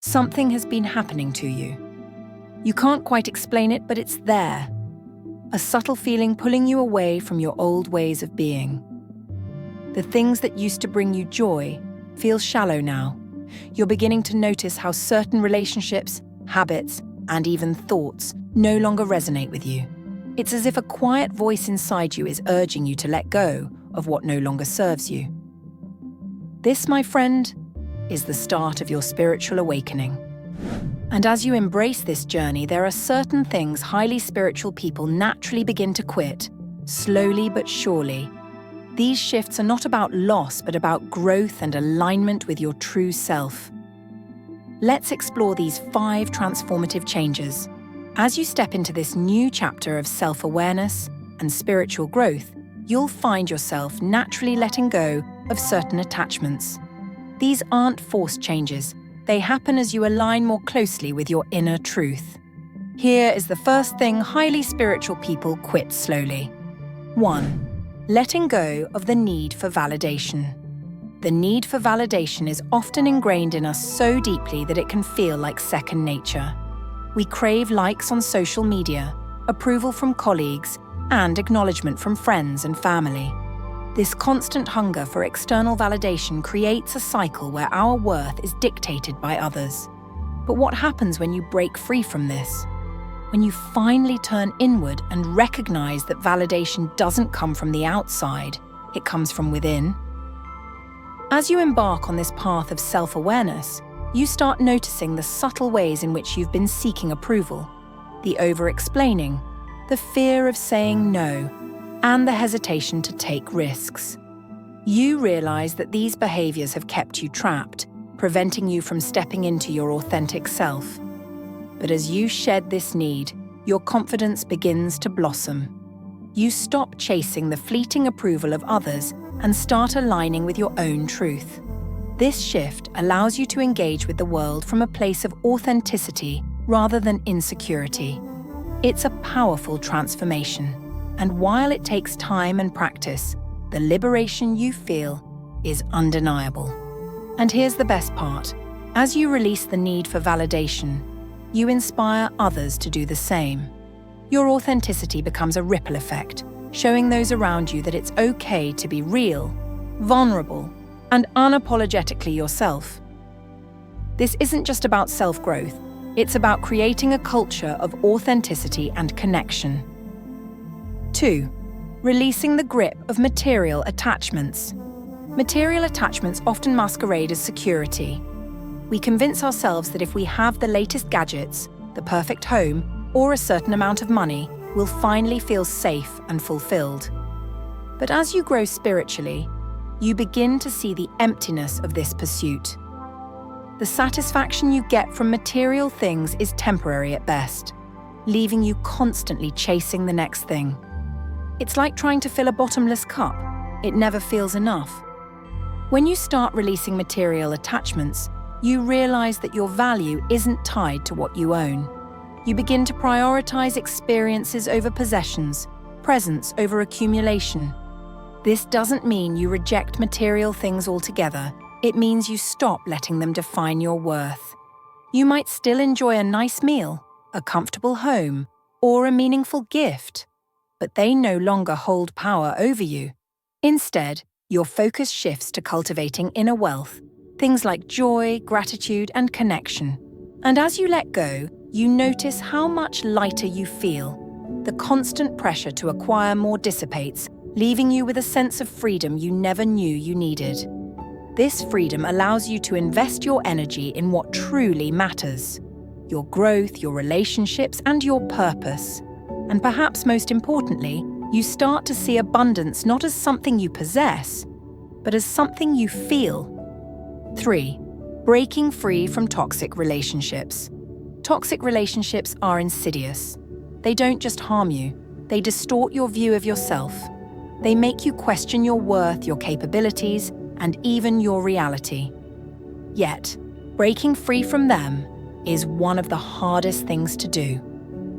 Something has been happening to you. You can't quite explain it, but it's there. A subtle feeling pulling you away from your old ways of being. The things that used to bring you joy feel shallow now. You're beginning to notice how certain relationships, habits, and even thoughts no longer resonate with you. It's as if a quiet voice inside you is urging you to let go of what no longer serves you. This, my friend, is the start of your spiritual awakening. And as you embrace this journey, there are certain things highly spiritual people naturally begin to quit, slowly but surely. These shifts are not about loss, but about growth and alignment with your true self. Let's explore these 5 transformative changes. As you step into this new chapter of self-awareness and spiritual growth, you'll find yourself naturally letting go of certain attachments. These aren't forced changes. They happen as you align more closely with your inner truth. Here is the first thing highly spiritual people quit slowly. 1. Letting go of the need for validation. The need for validation is often ingrained in us so deeply that it can feel like second nature. We crave likes on social media, approval from colleagues, and acknowledgement from friends and family. This constant hunger for external validation creates a cycle where our worth is dictated by others. But what happens when you break free from this? When you finally turn inward and recognize that validation doesn't come from the outside, it comes from within? As you embark on this path of self-awareness, you start noticing the subtle ways in which you've been seeking approval, the over-explaining, the fear of saying no, and the hesitation to take risks. You realize that these behaviors have kept you trapped, preventing you from stepping into your authentic self. But as you shed this need, your confidence begins to blossom. You stop chasing the fleeting approval of others and start aligning with your own truth. This shift allows you to engage with the world from a place of authenticity rather than insecurity. It's a powerful transformation, and while it takes time and practice, the liberation you feel is undeniable. And here's the best part. As you release the need for validation, you inspire others to do the same. Your authenticity becomes a ripple effect, showing those around you that it's okay to be real, vulnerable, and unapologetically yourself. This isn't just about self-growth, it's about creating a culture of authenticity and connection. 2. Releasing the grip of material attachments. Material attachments often masquerade as security. We convince ourselves that if we have the latest gadgets, the perfect home, or a certain amount of money, we'll finally feel safe and fulfilled. But as you grow spiritually, you begin to see the emptiness of this pursuit. The satisfaction you get from material things is temporary at best, leaving you constantly chasing the next thing. It's like trying to fill a bottomless cup. It never feels enough. When you start releasing material attachments, you realize that your value isn't tied to what you own. You begin to prioritize experiences over possessions, presence over accumulation. This doesn't mean you reject material things altogether. It means you stop letting them define your worth. You might still enjoy a nice meal, a comfortable home, or a meaningful gift, but they no longer hold power over you. Instead, your focus shifts to cultivating inner wealth, things like joy, gratitude, and connection. And as you let go, you notice how much lighter you feel. The constant pressure to acquire more dissipates, leaving you with a sense of freedom you never knew you needed. This freedom allows you to invest your energy in what truly matters: your growth, your relationships, and your purpose. And perhaps most importantly, you start to see abundance not as something you possess, but as something you feel. 3. Breaking free from toxic relationships. Toxic relationships are insidious. They don't just harm you, they distort your view of yourself. They make you question your worth, your capabilities, and even your reality. Yet, breaking free from them is one of the hardest things to do.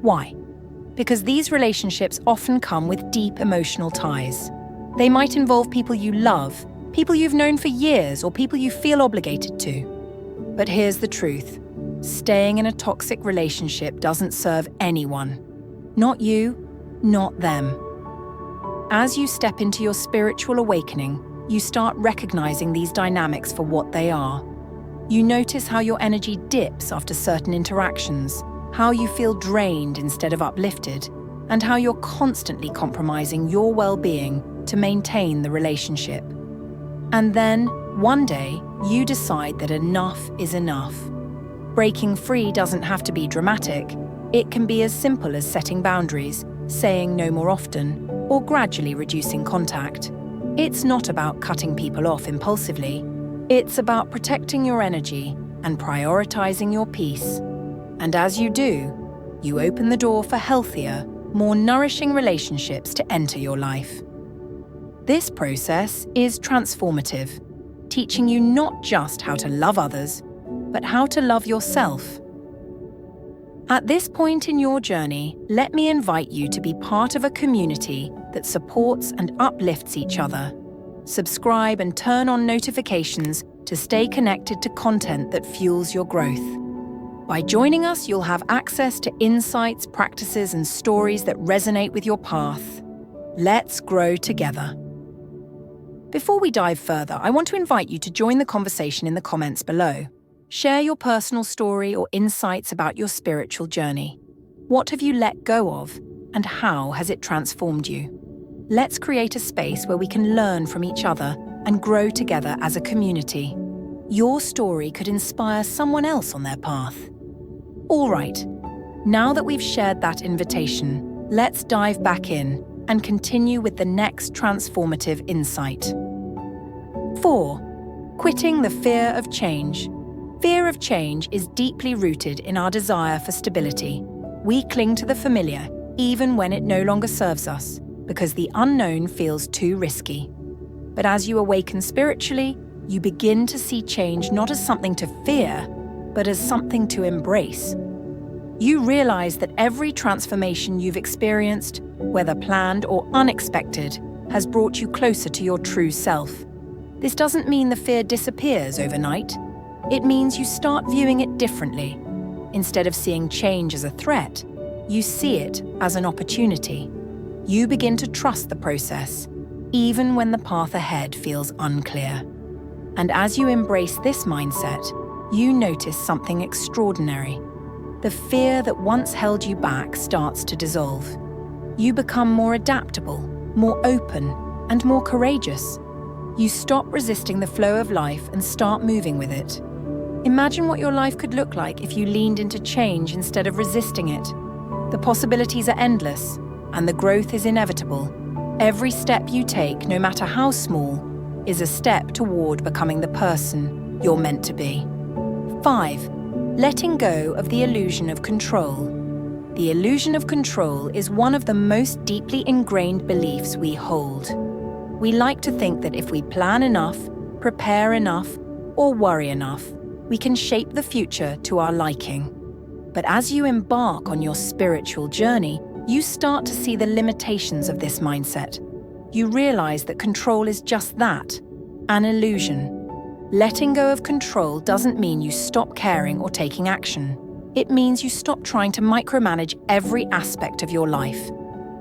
Why? Because these relationships often come with deep emotional ties. They might involve people you love, people you've known for years, or people you feel obligated to. But here's the truth. Staying in a toxic relationship doesn't serve anyone. Not you, not them. As you step into your spiritual awakening, you start recognizing these dynamics for what they are. You notice how your energy dips after certain interactions, how you feel drained instead of uplifted, and how you're constantly compromising your well-being to maintain the relationship. And then, one day, you decide that enough is enough. Breaking free doesn't have to be dramatic. It can be as simple as setting boundaries, saying no more often, or gradually reducing contact. It's not about cutting people off impulsively. It's about protecting your energy and prioritizing your peace. And as you do, you open the door for healthier, more nourishing relationships to enter your life. This process is transformative, teaching you not just how to love others, but how to love yourself. At this point in your journey, let me invite you to be part of a community that supports and uplifts each other. Subscribe and turn on notifications to stay connected to content that fuels your growth. By joining us, you'll have access to insights, practices, and stories that resonate with your path. Let's grow together. Before we dive further, I want to invite you to join the conversation in the comments below. Share your personal story or insights about your spiritual journey. What have you let go of, and how has it transformed you? Let's create a space where we can learn from each other and grow together as a community. Your story could inspire someone else on their path. All right, now that we've shared that invitation, let's dive back in and continue with the next transformative insight. 4. Quitting the fear of change. Fear of change is deeply rooted in our desire for stability. We cling to the familiar, even when it no longer serves us, because the unknown feels too risky. But as you awaken spiritually, you begin to see change not as something to fear, but as something to embrace. You realize that every transformation you've experienced, whether planned or unexpected, has brought you closer to your true self. This doesn't mean the fear disappears overnight. It means you start viewing it differently. Instead of seeing change as a threat, you see it as an opportunity. You begin to trust the process, even when the path ahead feels unclear. And as you embrace this mindset, you notice something extraordinary. The fear that once held you back starts to dissolve. You become more adaptable, more open, and more courageous. You stop resisting the flow of life and start moving with it. Imagine what your life could look like if you leaned into change instead of resisting it. The possibilities are endless, and the growth is inevitable. Every step you take, no matter how small, is a step toward becoming the person you're meant to be. 5. Letting go of the illusion of control. The illusion of control is one of the most deeply ingrained beliefs we hold. We like to think that if we plan enough, prepare enough, or worry enough, we can shape the future to our liking. But as you embark on your spiritual journey, you start to see the limitations of this mindset. You realize that control is just that, an illusion. Letting go of control doesn't mean you stop caring or taking action. It means you stop trying to micromanage every aspect of your life.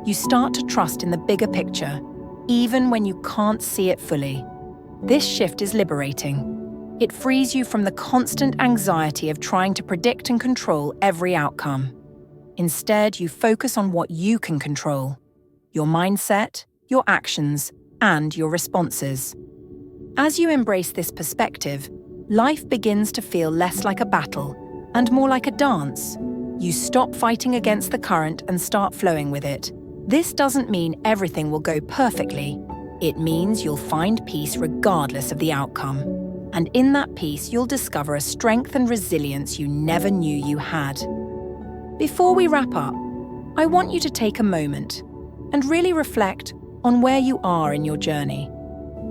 You start to trust in the bigger picture, even when you can't see it fully. This shift is liberating. It frees you from the constant anxiety of trying to predict and control every outcome. Instead, you focus on what you can control: your mindset, your actions, and your responses. As you embrace this perspective, life begins to feel less like a battle and more like a dance. You stop fighting against the current and start flowing with it. This doesn't mean everything will go perfectly. It means you'll find peace regardless of the outcome. And in that peace, you'll discover a strength and resilience you never knew you had. Before we wrap up, I want you to take a moment and really reflect on where you are in your journey.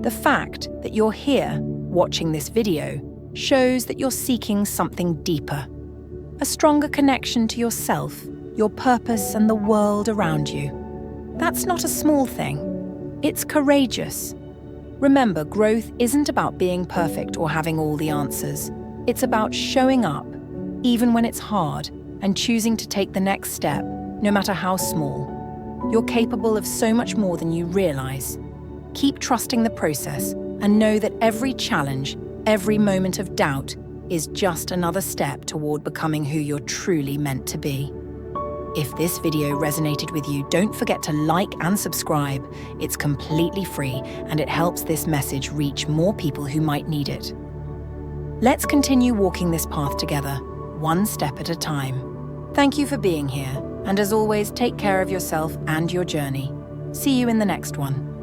The fact that you're here watching this video shows that you're seeking something deeper, a stronger connection to yourself, your purpose, and the world around you. That's not a small thing. It's courageous. Remember, growth isn't about being perfect or having all the answers. It's about showing up, even when it's hard, and choosing to take the next step, no matter how small. You're capable of so much more than you realize. Keep trusting the process and know that every challenge, every moment of doubt, is just another step toward becoming who you're truly meant to be. If this video resonated with you, don't forget to like and subscribe. It's completely free and it helps this message reach more people who might need it. Let's continue walking this path together, one step at a time. Thank you for being here, and as always, take care of yourself and your journey. See you in the next one.